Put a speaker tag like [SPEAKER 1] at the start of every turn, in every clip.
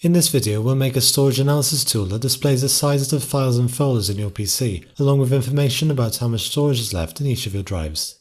[SPEAKER 1] In this video, we'll make a storage analysis tool that displays the sizes of files and folders in your PC, along with information about how much storage is left in each of your drives.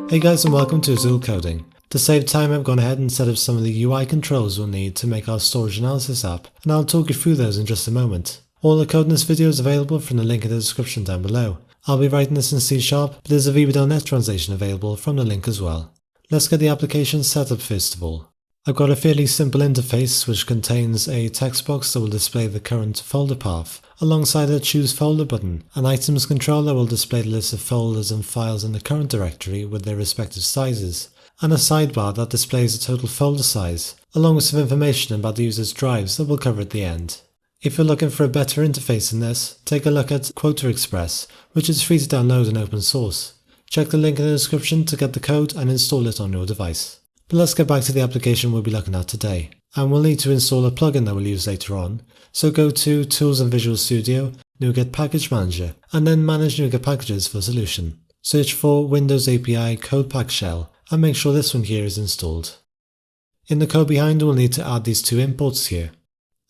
[SPEAKER 1] Hey guys, and welcome to Azul Coding. To save time, I've gone ahead and set up some of the UI controls we'll need to make our storage analysis app, and I'll talk you through those in just a moment. All the code in this video is available from the link in the description down below. I'll be writing this in C#, but there's a VB.NET translation available from the link as well. Let's get the application set up first of all. I've got a fairly simple interface which contains a text box that will display the current folder path, alongside a Choose Folder button, an items control that will display the list of folders and files in the current directory with their respective sizes, and a sidebar that displays the total folder size, along with some information about the user's drives that we'll cover at the end. If you're looking for a better interface than this, take a look at Quota Express, which is free to download and open source. Check the link in the description to get the code and install it on your device. But let's get back to the application we'll be looking at today, and we'll need to install a plugin that we'll use later on. So go to Tools and Visual Studio, NuGet Package Manager, and then Manage NuGet Packages for solution. Search for Windows API CodePack Shell, and make sure this one here is installed. In the code behind, we'll need to add these two imports here.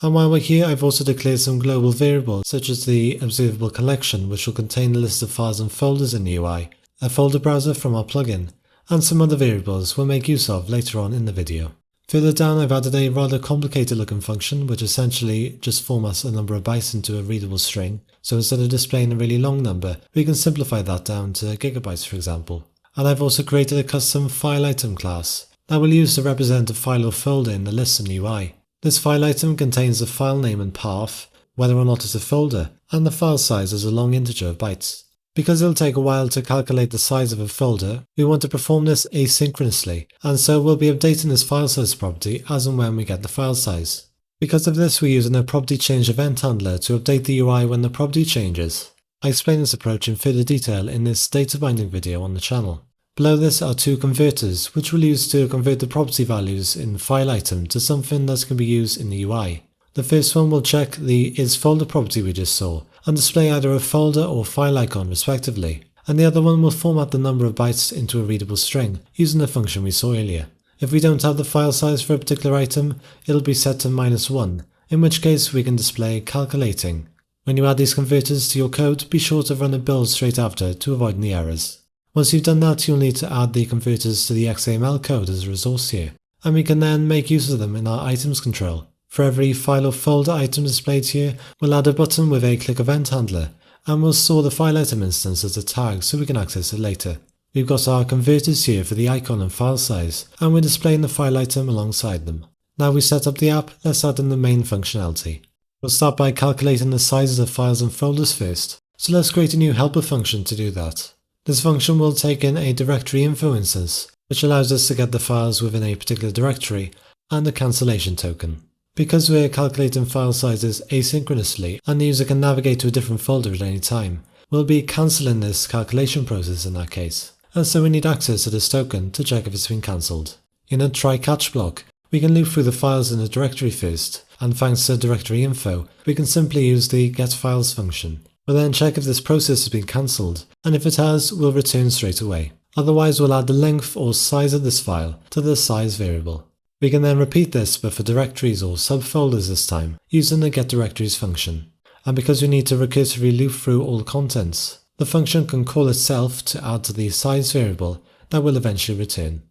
[SPEAKER 1] And while we're here, I've also declared some global variables such as the observable collection, which will contain the list of files and folders in the UI, a folder browser from our plugin, and some other variables we'll make use of later on in the video. Further down, I've added a rather complicated looking function which essentially just formats a number of bytes into a readable string, so instead of displaying a really long number, we can simplify that down to gigabytes for example. And I've also created a custom file item class that we'll use to represent a file or folder in the list in the UI. This file item contains the file name and path, whether or not it's a folder, and the file size as a long integer of bytes. Because it'll take a while to calculate the size of a folder, we want to perform this asynchronously, and so we'll be updating this file size property as and when we get the file size. Because of this, we're using a property change event handler to update the UI when the property changes. I explain this approach in further detail in this data binding video on the channel. Below this are two converters, which we'll use to convert the property values in file item to something that can be used in the UI. The first one will check the isFolder property we just saw, and display either a folder or file icon respectively, and the other one will format the number of bytes into a readable string, using the function we saw earlier. If we don't have the file size for a particular item, it'll be set to -1, in which case we can display calculating. When you add these converters to your code, be sure to run a build straight after to avoid any errors. Once you've done that, you'll need to add the converters to the XAML code as a resource here, and we can then make use of them in our items control. For every file or folder item displayed here, we'll add a button with a click event handler, and we'll store the file item instance as a tag so we can access it later. We've got our converters here for the icon and file size, and we're displaying the file item alongside them. Now we set up the app, let's add in the main functionality. We'll start by calculating the sizes of files and folders first, so let's create a new helper function to do that. This function will take in a directory info instance, which allows us to get the files within a particular directory, and a cancellation token. Because we're calculating file sizes asynchronously and the user can navigate to a different folder at any time, we'll be cancelling this calculation process in that case, and so we need access to this token to check if it's been cancelled. In a try-catch block, we can loop through the files in the directory first, and thanks to directory info, we can simply use the getFiles function. We'll then check if this process has been cancelled, and if it has, we'll return straight away. Otherwise, we'll add the length or size of this file to the size variable. We can then repeat this but for directories or subfolders this time, using the getDirectories function. And because we need to recursively loop through all the contents, the function can call itself to add to the size variable that will eventually return.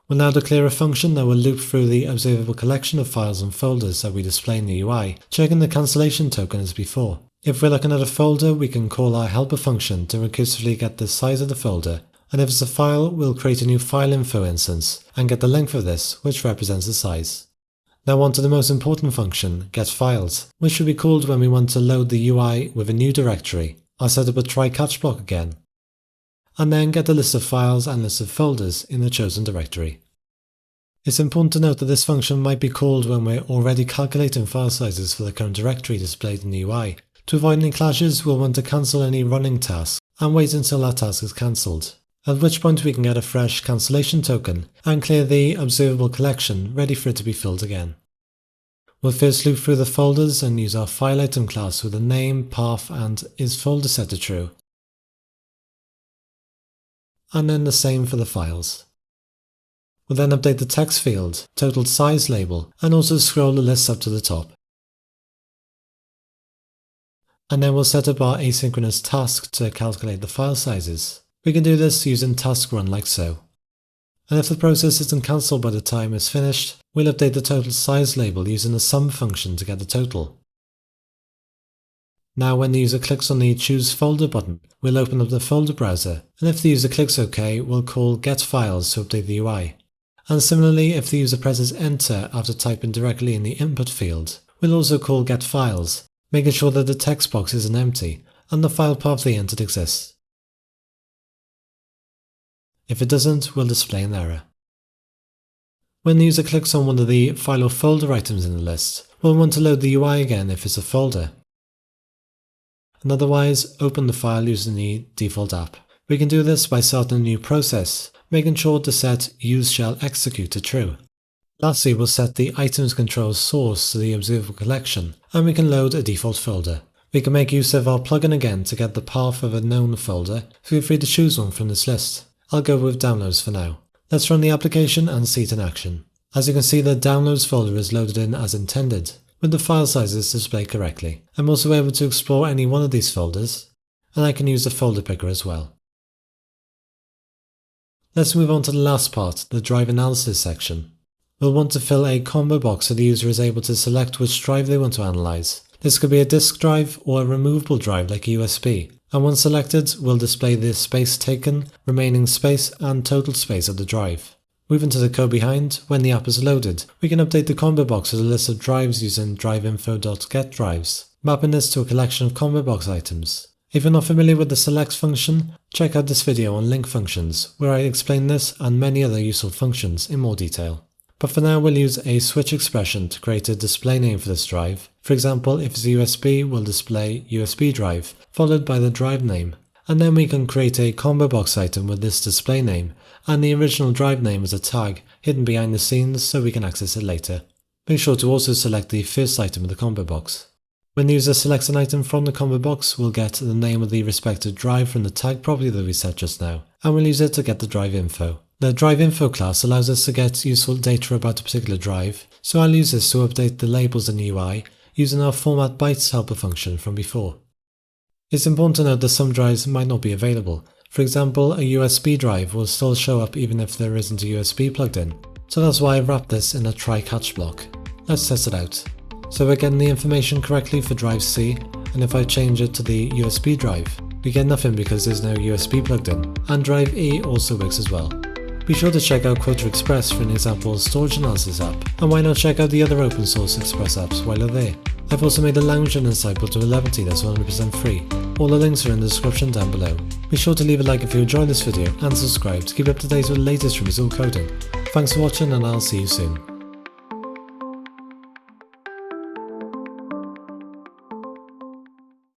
[SPEAKER 1] We'll now declare a function that will loop through the observable collection of files and folders that we display in the UI, checking the cancellation token as before. If we're looking at a folder, we can call our helper function to recursively get the size of the folder, and if it's a file, we'll create a new file info instance and get the length of this, which represents the size. Now on to the most important function, getFiles, which should be called when we want to load the UI with a new directory. I'll set up a try-catch block again, and then get the list of files and list of folders in the chosen directory. It's important to note that this function might be called when we're already calculating file sizes for the current directory displayed in the UI. To avoid any clashes, we'll want to cancel any running task and wait until that task is cancelled, at which point we can get a fresh cancellation token and clear the observable collection ready for it to be filled again. We'll first loop through the folders and use our file item class with the name, path and isFolder set to true. and then the same for the files. We'll then update the text field, total size label, and also scroll the list up to the top. And then we'll set up our asynchronous task to calculate the file sizes. We can do this using task run like so. And if the process isn't cancelled by the time it's finished, we'll update the total size label using the sum function to get the total. Now when the user clicks on the Choose Folder button, we'll open up the folder browser, and if the user clicks OK, we'll call Get Files to update the UI. And similarly, if the user presses Enter after typing directly in the input field, we'll also call Get Files, making sure that the text box isn't empty and the file path they entered exists. If it doesn't, we'll display an error. When the user clicks on one of the file or folder items in the list, we'll want to load the UI again if it's a folder. And otherwise, open the file using the default app. We can do this by starting a new process, making sure to set use shall execute to true. Lastly, we'll set the items control source to the observable collection, and we can load a default folder. We can make use of our plugin again to get the path of a known folder. Feel free to choose one from this list. I'll go with downloads for now. Let's run the application and see it in action. As you can see, the downloads folder is loaded in as intended, with the file sizes displayed correctly. I'm also able to explore any one of these folders, and I can use the folder picker as well. Let's move on to the last part, the drive analysis section. We'll want to fill a combo box so the user is able to select which drive they want to analyse. This could be a disk drive or a removable drive like a USB, and once selected, we'll display the space taken, remaining space and total space of the drive. Moving to the code behind, when the app is loaded, we can update the combo box with a list of drives using driveinfo.getDrives, mapping this to a collection of combo box items. If you're not familiar with the select function, check out this video on link functions, where I explain this and many other useful functions in more detail. But for now, we'll use a switch expression to create a display name for this drive. For example, if it's a USB, we'll display USB drive, followed by the drive name. And then we can create a combo box item with this display name, and the original drive name as a tag hidden behind the scenes so we can access it later. Make sure to also select the first item of the combo box. When the user selects an item from the combo box, we'll get the name of the respective drive from the tag property that we set just now, and we'll use it to get the drive info. The drive info class allows us to get useful data about a particular drive, so I'll use this to update the labels in the UI using our format bytes helper function from before. It's important to note that some drives might not be available. For example, a USB drive will still show up even if there isn't a USB plugged in, so that's why I've wrapped this in a try-catch block. Let's test it out. So we're getting the information correctly for drive C, and if I change it to the USB drive, we get nothing because there's no USB plugged in, and drive E also works as well. Be sure to check out Quoter Express for an example storage analysis app, and why not check out the other open source Express apps while you're there. I've also made a language and insight built to 11T that's 100% free. All the links are in the description down below. Be sure to leave a like if you enjoyed this video and subscribe to keep up to date with the latest from Azul Coding. Thanks for watching and I'll see you soon.